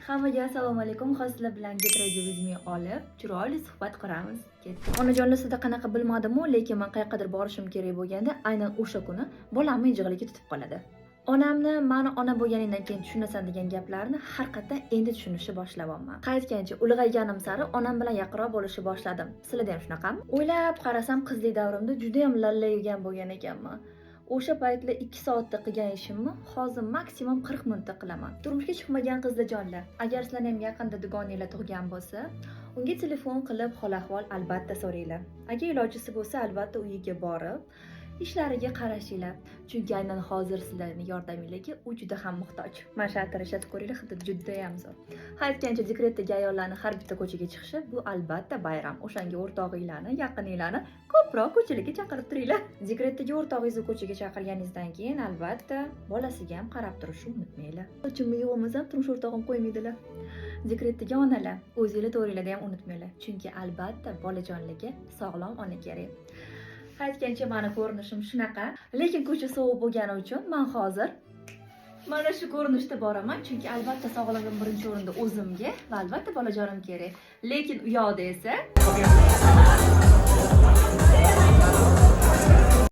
Hammaga assalomu alaykum. Hozir sizlar bilan Get Ready With Me olib, chiroyli suhbat quramiz. Onajonlisida qanaqa bilmadim-u, lekin men qayergadir borishim kerak bo'lganda, aynan o'sha kuni bolamni jig'iliga tutib qoladi. Onamni meni ona bo'lganingdan keyin tushunasan degan gaplarni har qatdan endi tushunishni boshlabman. Qaytgancha ulg'ayganim sari onam bilan yaqinroq bo'lishni boshladim. Sizlarda ham shunaqami? O'ylab qarasam, qizlik davrimda juda ham lalla yegan bo'lgan ekanman. O'sha paytlar 2 soatda qilgan ishimni hozir maksimum 40 minutda qilaman. Turmushga chiqmagan qizlarjonlar, agar sizlarning ham yaqinda dugonanglar tug'gan bo'lsa, unga telefon qilib hol-ahvol albatta so'ranglar. Agar ilojisi bo'lsa, albatta uyiga borib, ishlariga qarashinglar. Chunki aynan hozir sizlarning yordamingizga u juda ham muhtoj. Mana shu atirishni ko'ringlar, hidi juda ham zo'r. Aytgancha dekretdagi ayollarning har bitta ko'chaga chiqishi bu albatta bayram. O'shanga o'rtog'inglarni, yaqininglarni ko'proq ko'chalarga chaqirib turinglar. Dekretdagi o'rtog'ingizni ko'chaga chaqirganingizdan keyin albatta bolasiga ham qarab turishni unutmanglar. Uchunmi yo'qmiz ham turmush o'rtog'im qo'ymaydilar. Dekretdagi onalar, o'zingizlar to'g'ringlarda ham unutmanglar. Chunki albatta bolajonlarga sog'lom ona kerak. Aytgancha meni ko'rinishim shunaqa, lekin ko'cha sovuq bo'lgani uchun men hozir mana shu ko'rinishda boraman, chunki albatta sog'lig'im birinchi o'rinda o'zimga va albatta bolajonim kerak. Lekin u yoqda esa